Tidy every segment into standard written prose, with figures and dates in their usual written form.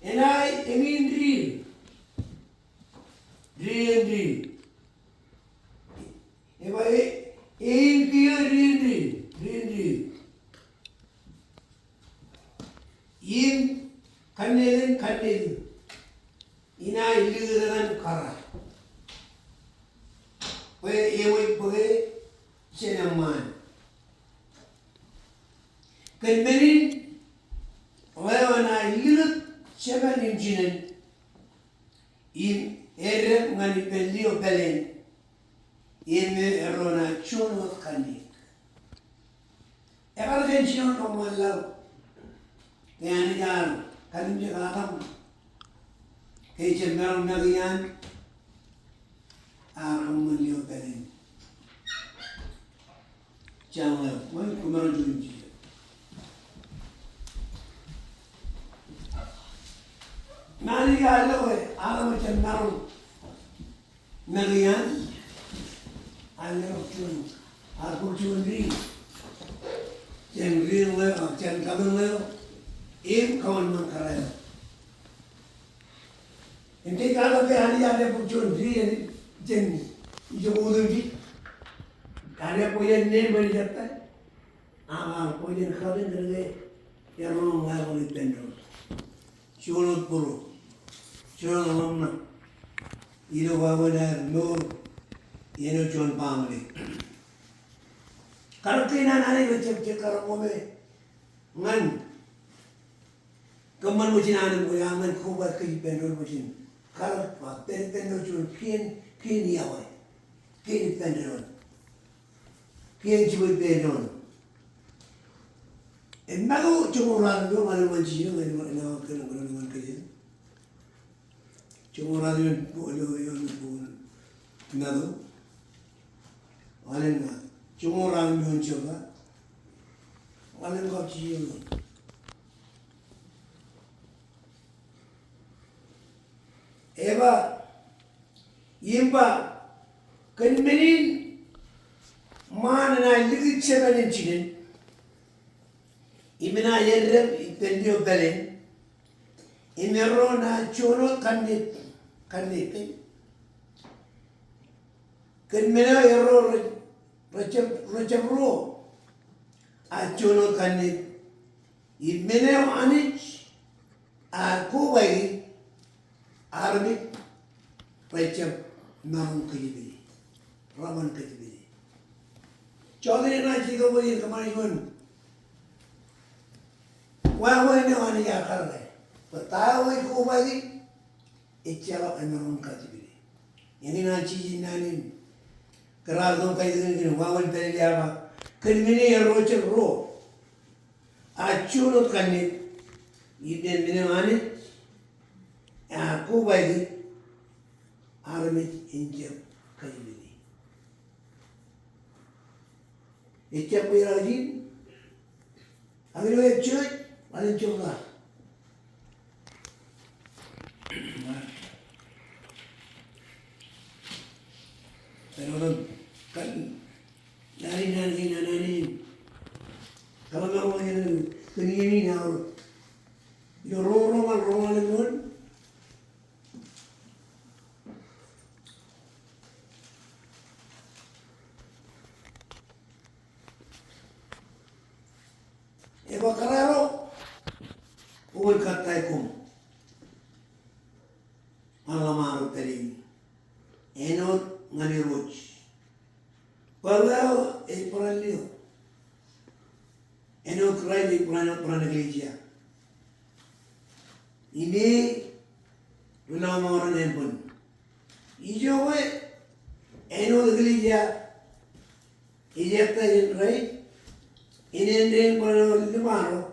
And I mean drill. Drill. If I aim here, drill. In Kanel. Ina illusion kara. Where a way, Chenaman. Convening, when I look 7 inches in Erem Manipelio Belen in the Erona Chuno Kandi. Ever attention on my love. The Anigan, Kalinjagam, Kachem Meron Nalian, Aramunio Belen. Channel, one Kumaran. Naliga loe, Alamachan Maron Nalian, I love you. I put you in green. Jen green level, Jen cabin level, in common Macarel. And take out of the idea put you in green and Jen, you wouldn't be. Can you put your name when you get that? I'm putting her in the way. Your own level is pendulum. Shulot Puru. Shulot you know what would have no John family. Karatina Nani with Chekaramome. Man. Come on, which an Yaman Kuba Pendle machine. Karapa, Pendle, Keen Yaway. Keen Pendle. Keen with Pendle. And Mago Chumura, no one wants you and now can one kitchen. Chumura, you Nado. Alena. Chumura, you sugar. Alen got you. Eva Yimba Convening Man and I live 7 inches. Imina Yerem, Pendio Belen, in the Rona Chono Canit, Canmina Ero Rachabro, a Chono Canit, Imene Anich, a Kuwai, Arabic, Rachab Nam Kajibidi, Raman Kajibidi. Chocolate and I take away the money one. Well, we know on the Yakare, but I will go by it. It's yellow and maroon category. In a cheese in an Carado Kaizen in Wawan Periaba, Conveni a roach of row. A chuno canit, you didn't minimani, a go by it, Aramid in Jeb Kajibidi. It's a Pirajin. Have you a church? Why didn't you laugh? I don't know. Nani. Come on, you now. You're Roman and one. Eva Carrero. Ul Kataikum Malamaro Perin Enot Maniruch Parleo e Paralio Enot Riley Pranaglegia Ine Runamoran Empon Ijoe Enot Glegia Ejecta in right in Indian Paramaro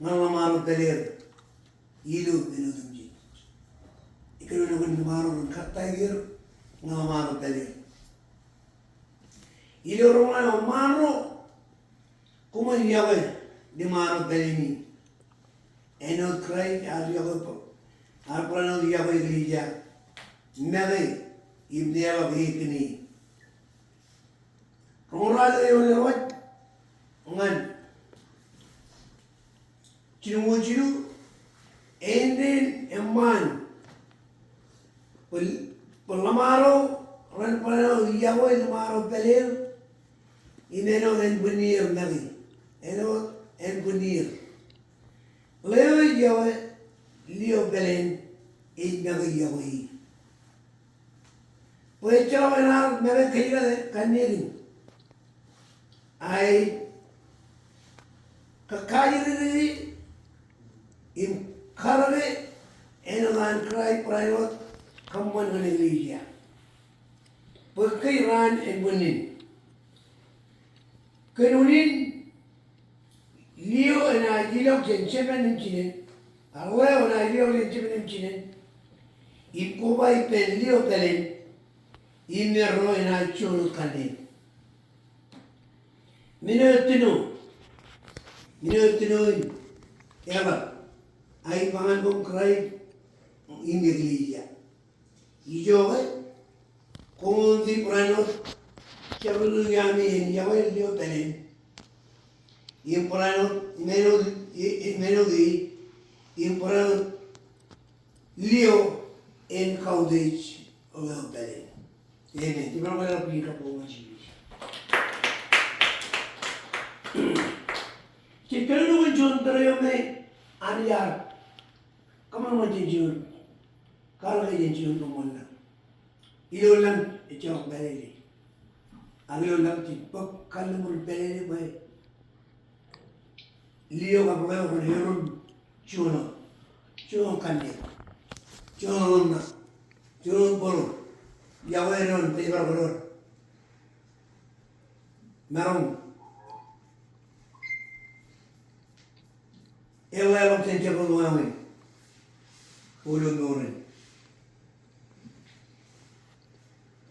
Malamaro Pereira, Ilu Benudumji. You can look at Maro and Katagir, Malamaro Pereira. Ilu Romano Maro, Kuman Yahweh, the Maro Perini. And not cry, Ariago, Arpano Yahweh Ligia, Mele, if they have a weekly. Romano, you know what? One. Chiru, Endin eman Pulamaro ran pano yawo in maro pelir ineno en bunir nagi eno en bunir leo yawo leo belen in nagi yawo i pues chalo enar mera kira de kanyerin ai kakayiri in karane eno man cry private kamuan ng iglesia. Pagkay ran and bunin. Kanunin, Leo and I dilog and seven inchinen, Arwell and I dilog and seven inchinen, in Kubai pen Leo pelen, in the row and I cholo kanin. Minutino, ever, I found him cry in the iglesia. Yo, con the Pranos, Chavuyami, Yawel, Leo Penen, in Prano, Melody, in Prano, Leo, in Cowdage, or Leo Penen. Amen. You know what I'll be a couple of Si pero no John Trayome, Ariar, come on, June. Kalau dia cium rumahnya, ilolang ecok beli, agilolang cipok kalau mul beli baik, Leo kapal orang herum cuno kandil, cuno bolu, yaweron pejabat bolor, merong, elok senjata boluamin, bolu noren.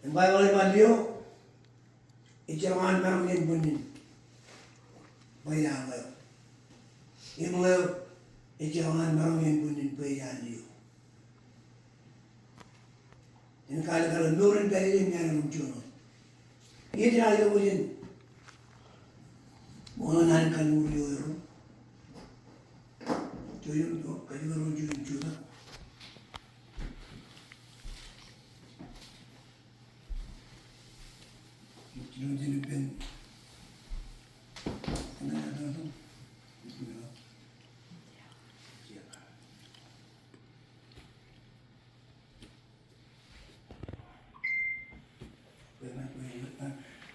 And by all my Leo, it's a man marrying women by Yahweh. In Leo, it's a man marrying women by Yahweh. In Kalakala, no one buried in Yanam Juno. Yet I was in Monan Kanuru to you, Kanuru Juno. You didn't been.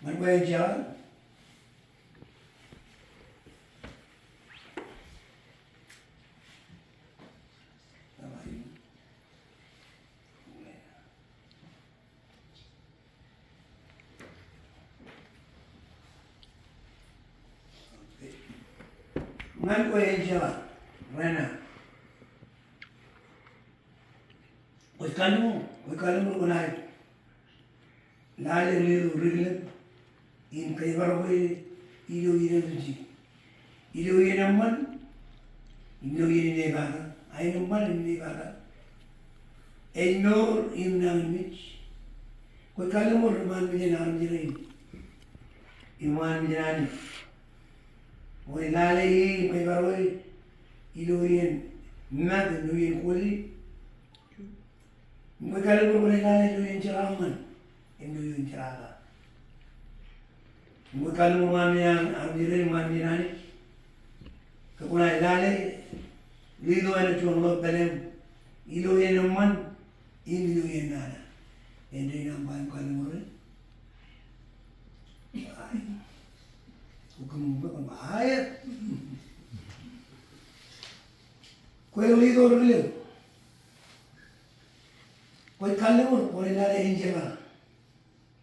My way, John. Ngan ko Angela, Rena. Wakalu unai. Lale Riklon in favor of Ido Yenaman, Ido Yenevara, I know man in Nevada. A no in Namich. Wakalu Roman with an arm Iman Mirani. When Lale, my barway, Iluian, Mad, Luian Kuli, Makalu, when Lale, Luian Jaraman, and Luian Jara. Makalu Mamian, Amiri Maminani, Kapuna Lale, Lido and a Chumlo Pelem, Iluian Man, Iluian Nana, and then I'm buying Kalamuri. Hukum bahaya. Kue lido dulu. Kue kalau kue lari Angela,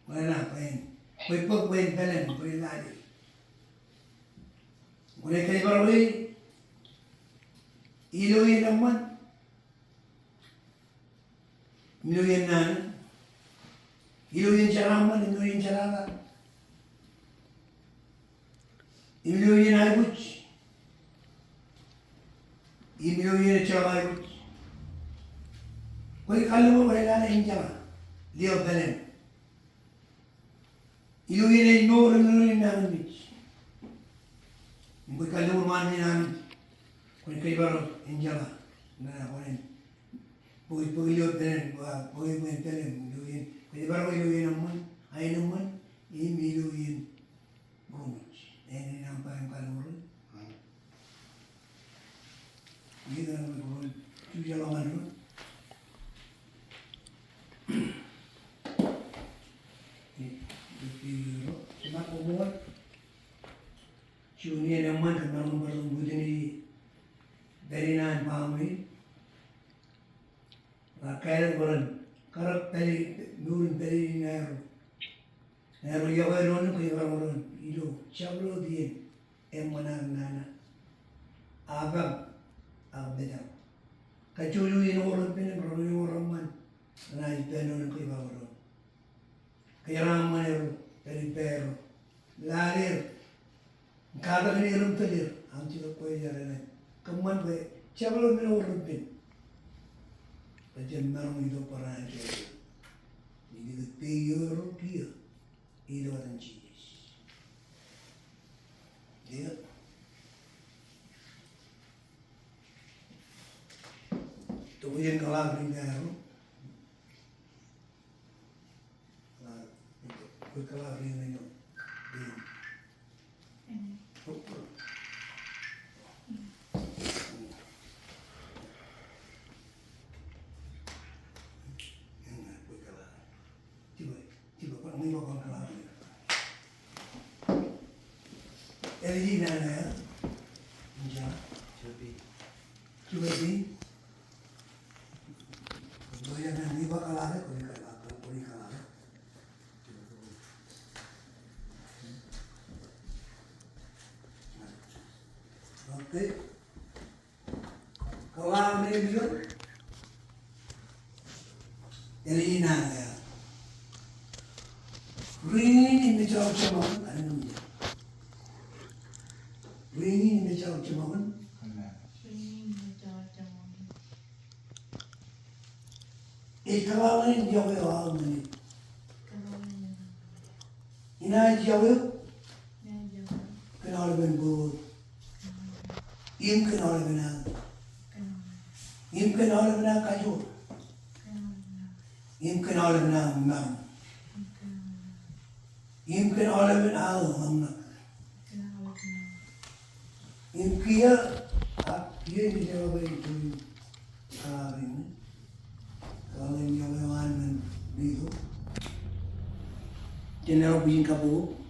kue nak main, kue pok main pelen, kue lari. Kue kaya baru iluin aman, iluin nan, iluin caraman, iluin carala. Imluin aybuç, imluin çaba aybuç. Koy kalmo koyla injama, Leo Belen. Iluin no iluin namin. Koy kalmo man namin. Koy kay baro injama, Pagiliot din, pagiliot din, luyin. Pwede ba ko luyin naman? Ay naman, imiluyin gumits. Yan ang parang kalurin. Hindi ka naman kurin. Suya lang ano. Sebab umur, Junior naman, kung marunong buti ni dari na pahami. Kailan ko rin, karap tali, nurun tali naro. Naro yaway ron, kaya ron, ilo, chablo diyan, manang nana. Abang, abedang. Kachulo yun orang pinag-ron yung orang man. Naipeno ng kaya ron. Kaya raman yun, tali pero. Lalir, kada kanilang talir, ang sila ko yung yaran. Kaman ba, chablo minurun pin. Macam marung itu para aja. Jadi kepiur dia, itu orang Chinese. Dia tu yang kalah dengan aku, kalah dengan aku. May mga kalah. Eli na ya, Inja, Cubi, Doya na may mga kalah, kuri kalah. Okay, kalah may biyon. Eli na ya. Ringin imecau cemawan, ada namanya. Ringin imecau cemawan. Ringin imecau cemawan. Kalau ni jauh awal ni. Kalau ni. Ina jauh. Ina jauh. Kenal benbur. Im kenal benang. Im kenal benang kajur. Im kenal benang mang. يمكن على من عاوهم يمكن يجي جوابين كل كلامين كلام جوابان من بيدو جنرال بين كابو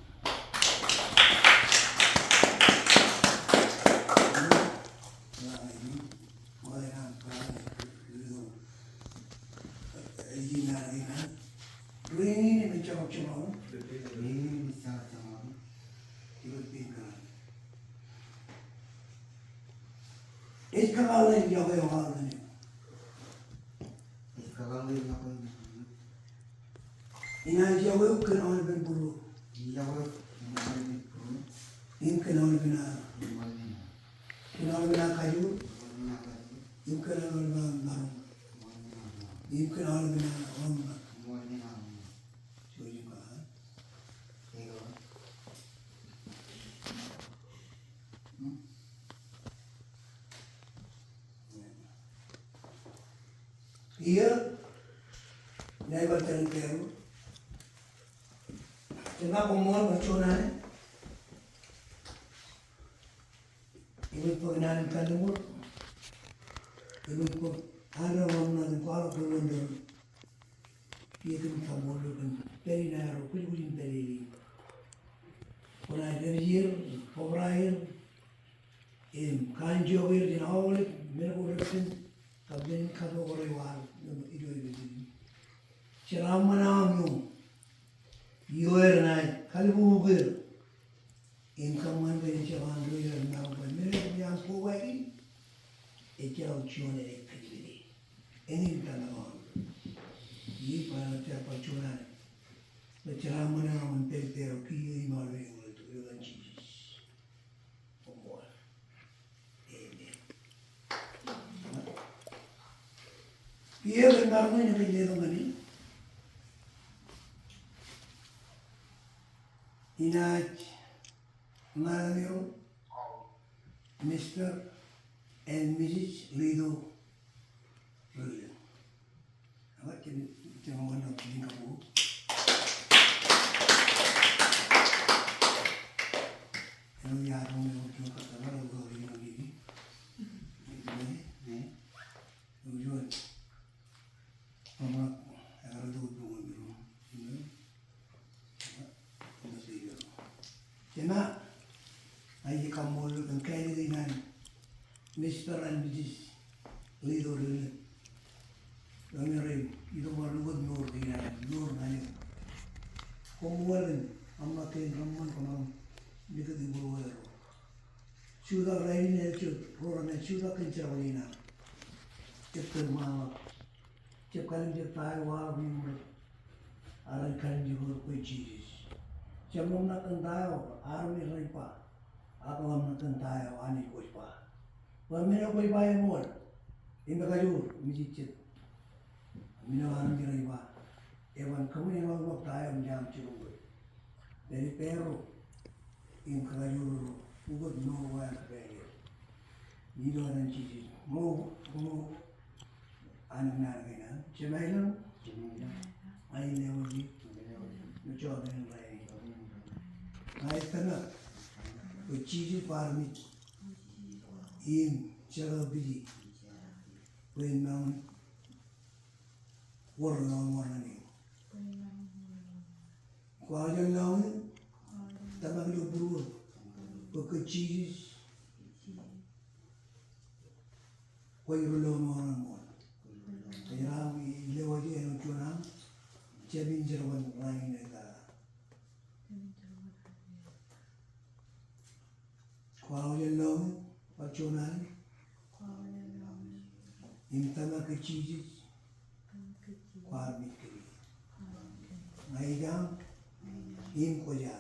Ringin mencakap cemawan. Ringin mencakap cemawan. Tiba-tiba. Iskakal yang jauh yang hal ini. Iskakal yang jauh yang hal ini. Ina jauh kenal berburu. Jauh kenal berburu. Im kenal benar. Kenal benar kayu. Im kenal benar marung. Im kenal benar orang. Here, never tell them. Cuma kumur bercuna ni. Ibu pengenalan kalumur. Ibu ada orang nak kuala kelundar. Dia tu kabur kan. Peri naro, kulit peri. Pernah terjir, Februari. Kanjo wir jen awal mereka bersin. Kabin kado korewal, itu. Ceramah namu, yoer naik, kalbu ber, ingkaman beri ceramah yoer namu ber, mereka yang kuai, ejau cuna ekibiri, ini kita nawan, ini pada siapa cuna, ceramah namu tertero kiai malu yang itu yang cicis, pembuat. Dia benarnya yang kita mani, inaj, Mario, Mr. and Mrs. Riklon. Brilliant. Apa jangan mana pilih kamu. Yang ya kamu yang cuma kata mana gua ini lagi. Ini. Tujuan. Mama agar tu tuan dulu. Ini. Masih dia. Kena aja kamu lu kan kaya ni nan. Mr. and Mrs. Lido dulu. Kami itu baru buat nur dia, nur nanya. Komualan, amma kain ramman kamam, dekat di bawah itu. Sudah lain ni tu, orang ni sudah kencang ni na. Cepat mahu, cepat kalian cepat wah mimpi, aran kalian juga koi cicis. Jangan nak tahu, aran ni ripa, apa nak tahu, ani koi pa. Wamena koi pa yang mul, ini kajur, mijicit. Minawaran kira iba, ewan kamu yang mau tahu jam curug. Dari Peru, in kajur, ugot no way kaya. Ini orang cici, mau anak kena, cemailan, air lewati, nucor dengan lain. Air tanah, cici parmit, in cara biji, penang. Warna ni. Kau ajar lawan, tangan lu buru, berkecil, kau irulun orang mon. Sekarang lewat je yang cunang, cebin jerwan lain ada. Kau ajar lawan, pacunan, intama kecil. Farming kiri, naikam, in koja,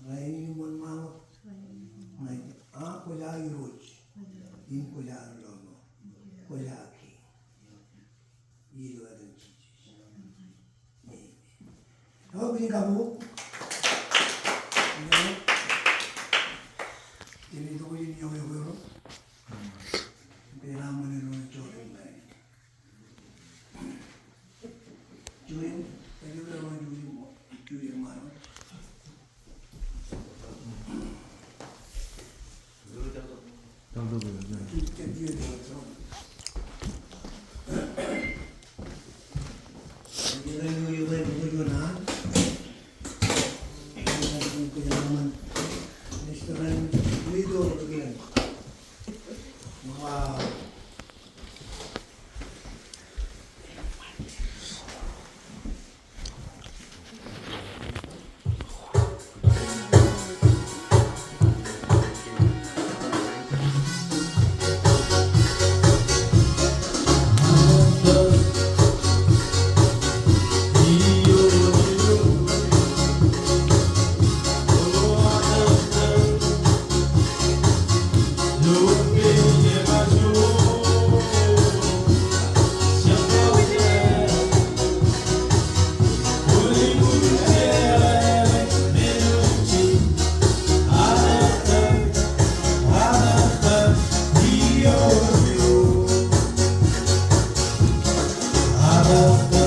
naik mon mau, naik, koja iroj, in koja lono, koja ki, itu ada cici. Kau punya kamu, ini tu punya nyawa, beramai lono jodoh. Juin, tadi udah mau juin mana? Tahu dulu. Kita dia tu. Jadi lagi berjualan. Kita kerjaan restoran Lido begini. Wow. Love